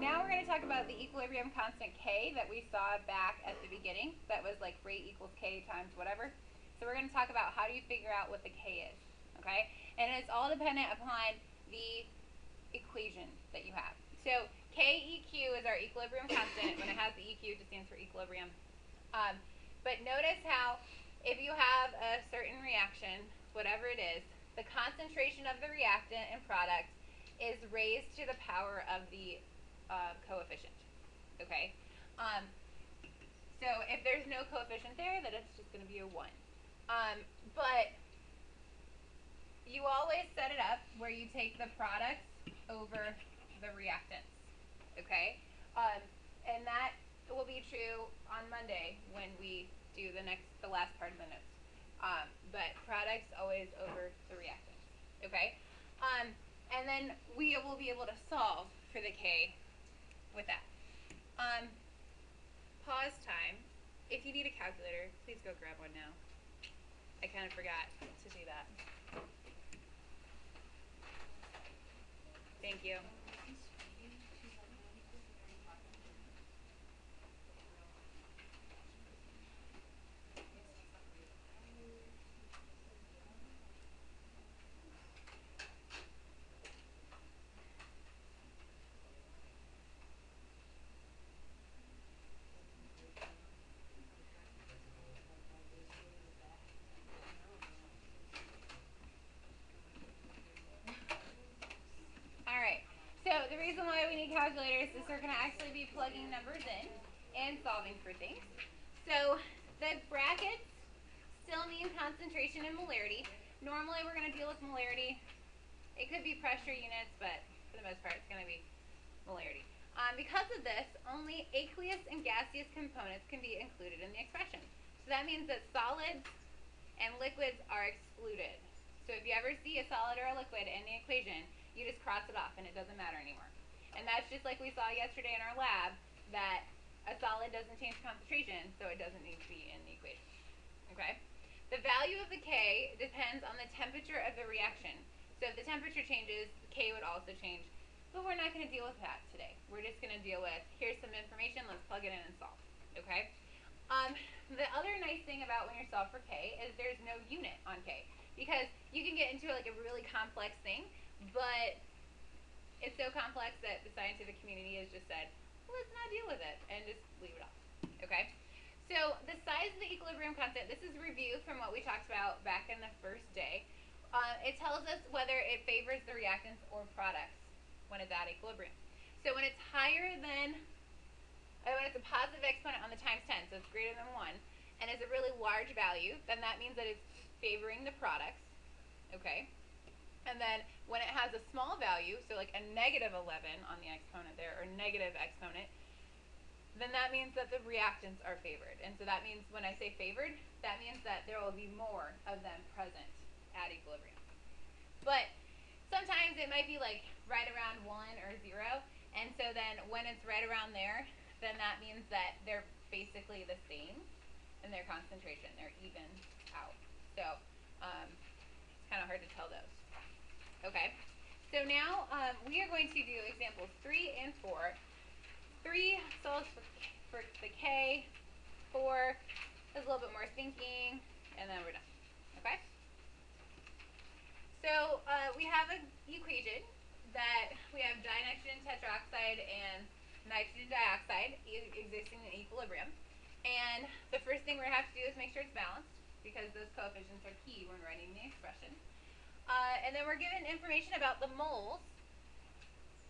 now we're going to talk about the equilibrium constant K that we saw back at the beginning. That was like rate equals K times whatever. So we're going to talk about how do you figure out what the K is, okay? And it's all dependent upon the equation that you have. So KEQ is our equilibrium constant. When it has the EQ, it just stands for equilibrium. But notice how if you have a certain reaction, whatever it is, the concentration of the reactant and product is raised to the power of the coefficient, okay? So if there's no coefficient there, then it's just going to be a 1. But you always set it up where you take the products over the reactants, okay? And that will be true on Monday when we do the last part of the notes. But products always over the reactants, okay? And then we will be able to solve for the K with that. Pause time. If you need a calculator, please go grab one now. I kind of forgot to do that. Thank you. So the reason why we need calculators is we're going to actually be plugging numbers in and solving for things. So the brackets still mean concentration and molarity. Normally we're going to deal with molarity. It could be pressure units, but for the most part it's going to be molarity. Because of this, only aqueous and gaseous components can be included in the expression. So that means that solids and liquids are excluded. So if you ever see a solid or a liquid in the equation, you just cross it off and it doesn't matter anymore. And that's just like we saw yesterday in our lab, that a solid doesn't change concentration, so it doesn't need to be in the equation. Okay? The value of the K depends on the temperature of the reaction. So if the temperature changes, the K would also change. But we're not going to deal with that today. We're just going to deal with, here's some information, let's plug it in and solve. Okay? The other nice thing about when you're solving for K is there's no unit on K. Because you can get into like a really complex thing, but it's so complex that the scientific community has just said, well, let's not deal with it and just leave it off. Okay? So the size of the equilibrium constant, this is a review from what we talked about back in the first day. It tells us whether it favors the reactants or products when it's at equilibrium. So when it's higher than, when it's a positive exponent on the times 10, so it's greater than 1, and is a really large value, then that means that it's favoring the products, okay? And then when it has a small value, so like a negative 11 on the exponent there, or negative exponent, then that means that the reactants are favored. And so that means when I say favored, that means that there will be more of them present at equilibrium. But sometimes it might be like right around 1 or 0, and so then when it's right around there, then that means that they're basically the same in their concentration. They're even out. So it's kind of hard to tell those. Okay, so now we are going to do examples 3 and 4. 3 solves for the K, 4 is a little bit more thinking, and then we're done. Okay? So we have an equation that we have dinitrogen tetroxide and nitrogen dioxide existing in equilibrium. And the first thing we're going to have to do is make sure it's balanced, because those coefficients are key when writing the expression. And then we're given information about the moles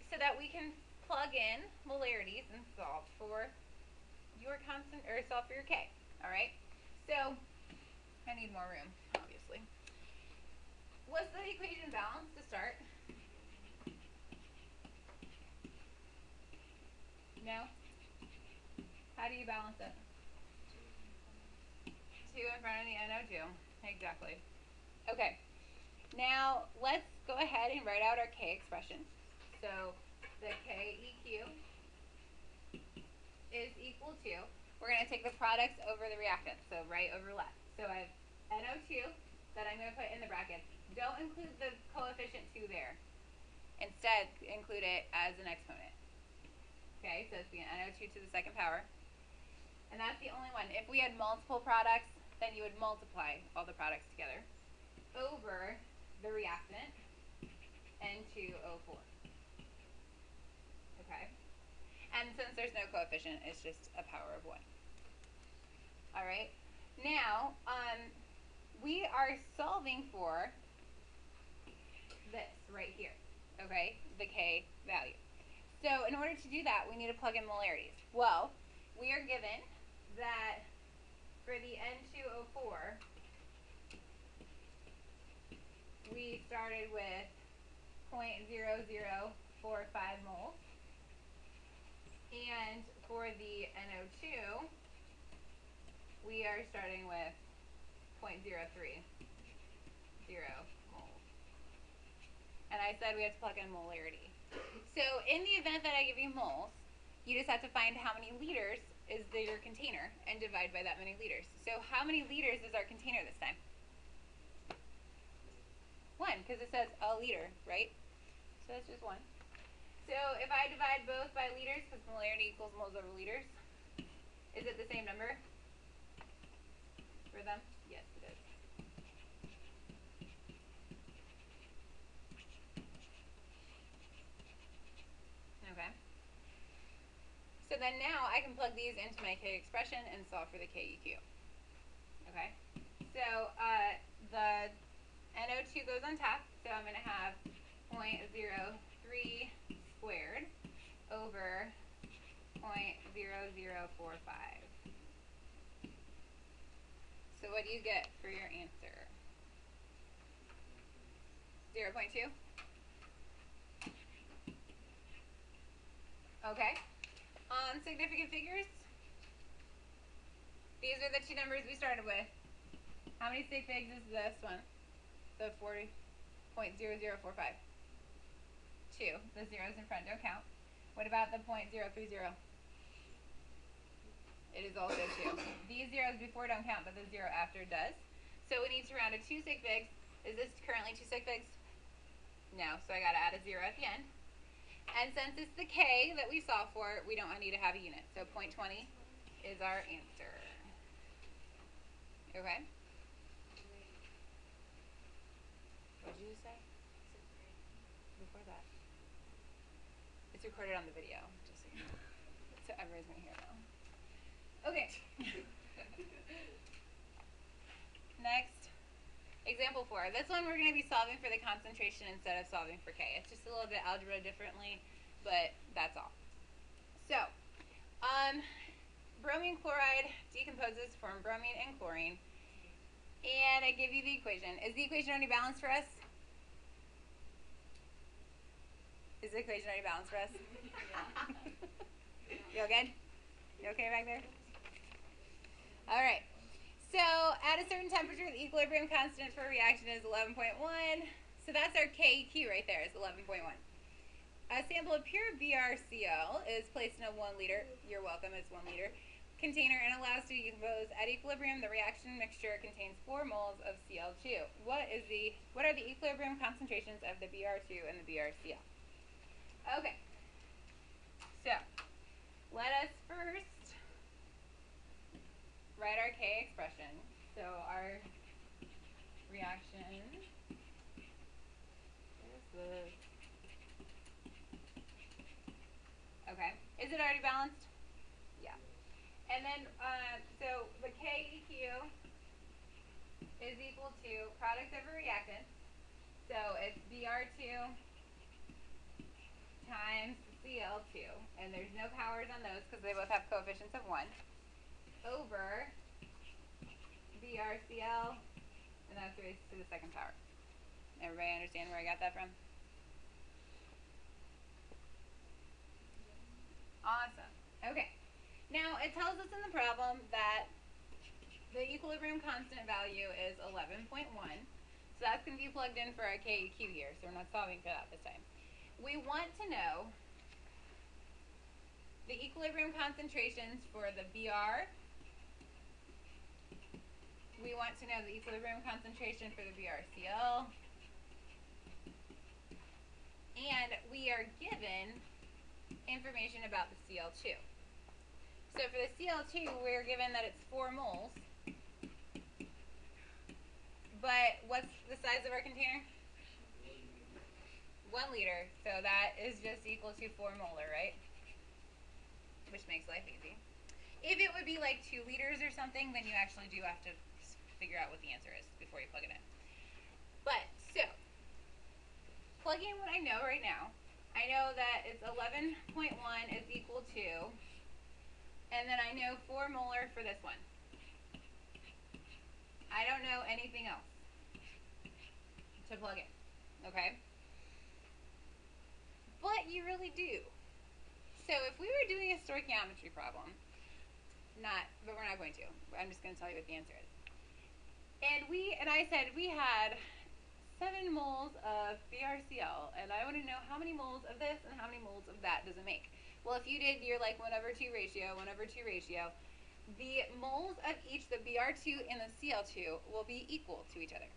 so that we can plug in molarities and solve for your constant, or solve for your K. All right? So I need more room, obviously. Was the equation balanced to start? No? How do you balance it? 2 in front of the NO2. Exactly. Okay. Now, let's go ahead and write out our K expression. So, the KEQ is equal to, we're going to take the products over the reactants, so right over left. So, I have NO2 that I'm going to put in the brackets. Don't include the coefficient 2 there. Instead, include it as an exponent. Okay, so it's being NO2 to the second power. And that's the only one. If we had multiple products, then you would multiply all the products together over the reactant, N2O4. Okay? And since there's no coefficient, it's just a power of 1. Alright? Now, we are solving for this right here. Okay? The K value. So in order to do that, we need to plug in molarities. Well, we are given that for the N2O4, we started with 0.0045 moles. And for the NO2, we are starting with 0.030 moles. And I said we have to plug in molarity. So in the event that I give you moles, you just have to find how many liters is your container and divide by that many liters. So how many liters is our container this time? 1, because it says a liter, right? So that's just 1. So if I divide both by liters, because molarity equals moles over liters, is it the same number for them? Yes, it is. Okay. So then now I can plug these into my K expression and solve for the KEQ. Okay. So the NO2 goes on top, so I'm going to have 0.03 squared over 0.0045. So what do you get for your answer? 0.2? Okay. On significant figures, these are the two numbers we started with. How many sig figs is this one? The 40.0045. 2. The zeros in front don't count. What about the 0.030? It is also 2. These zeros before don't count, but the 0 after does. So we need to round to 2 sig figs. Is this currently 2 sig figs? No, so I got to add a 0 at the end. And since it's the K that we solved for, we don't need to have a unit. So 0.20 is our answer. Okay? What did you say? Before that. It's recorded on the video, just so you know. So everybody's going to hear it now. Okay. Next, example 4. This one we're going to be solving for the concentration instead of solving for K. It's just a little bit algebra differently, but that's all. So, bromine chloride decomposes to form bromine and chlorine. And I give you the equation. Is the equation already balanced for us? Is the equation already balanced for us? You all good? You okay back there? All right. So at a certain temperature, the equilibrium constant for a reaction is 11.1. So that's our KEQ right there, is 11.1. A sample of pure BrCl is placed in a 1 liter, you're welcome, it's 1 liter, container and allows to decompose at equilibrium. The reaction mixture contains 4 moles of Cl2. What are the equilibrium concentrations of the Br2 and the BrCl? Okay. So let us first write our K expression. So our reaction is this. Okay. Is it already balanced? Yeah. And then, so the KEQ is equal to product over reactants. So it's Br2 times Cl2. And there's no powers on those because they both have coefficients of 1. Over BrCl, and that's raised to the second power. Everybody understand where I got that from? Awesome. Okay. Now, it tells us in the problem that the equilibrium constant value is 11.1. So that's going to be plugged in for our KEQ here, so we're not solving for that this time. We want to know the equilibrium concentrations for the Br. We want to know the equilibrium concentration for the BrCl. And we are given in information about the Cl2. So for the Cl2, we're given that it's 4 moles. But what's the size of our container? 1 liter. So that is just equal to 4 molar, right? Which makes life easy. If it would be like 2 liters or something, then you actually do have to figure out what the answer is before you plug it in. But, so, plug in what I know right now. I know that it's 11.1 is equal to, and then I know 4 molar for this one. I don't know anything else to plug in, okay? But you really do. So if we were doing a stoichiometry problem, but we're not going to. I'm just going to tell you what the answer is. And I said we had 7 moles of BRCl, and I want to know how many moles of this and how many moles of that does it make. Well, if you did your like 1/2 ratio, 1/2 ratio, the moles of each, the Br2 and the Cl2, will be equal to each other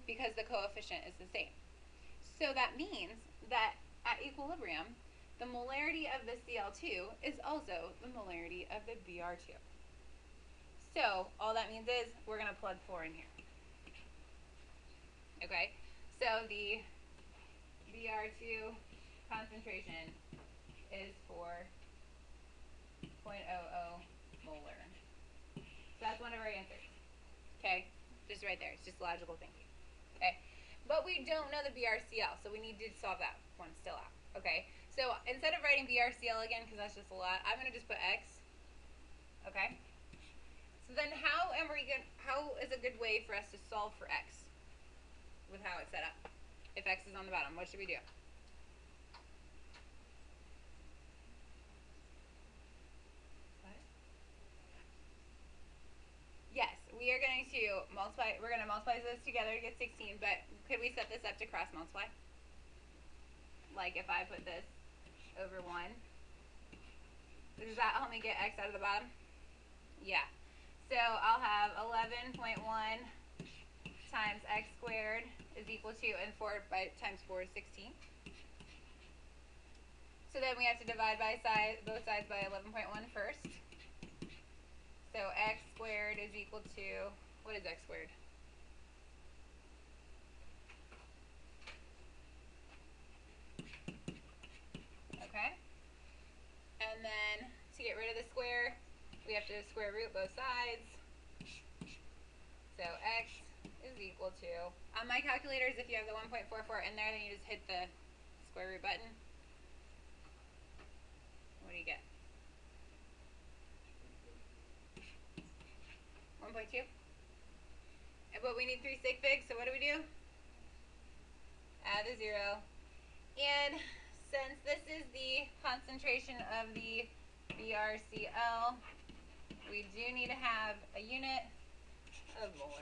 because the coefficient is the same. So that means that at equilibrium, the molarity of the Cl2 is also the molarity of the Br2. So all that means is we're going to plug 4 in here. Okay? So the Br2 concentration is 4.00 molar. So that's one of our answers. Okay? Just right there. It's just logical thinking. Okay? But we don't know the BRCl, so we need to solve that one still out. Okay? So instead of writing BRCl again, because that's just a lot, I'm going to just put X. Okay? So then how is a good way for us to solve for X with how it's set up? If X is on the bottom, what should we do? What? Yes, we are going to multiply, we're going to multiply those together to get 16, but could we set this up to cross multiply? Like if I put this over 1. Does that help me get X out of the bottom? Yeah. So I'll have 11.1 times X squared is equal to, and 4 times 4 is 16. So then we have to divide by both sides by 11.1 first. So X squared is equal to, what is X squared? Okay. And then to get rid of the square, we have to square root both sides. So X is equal to, on my calculators, if you have the 1.44 in there, then you just hit the square root button. What do you get? 1.2. But we need 3 sig figs, so what do? Add a 0. And since this is the concentration of the BRCl, we do need to have a unit of molar.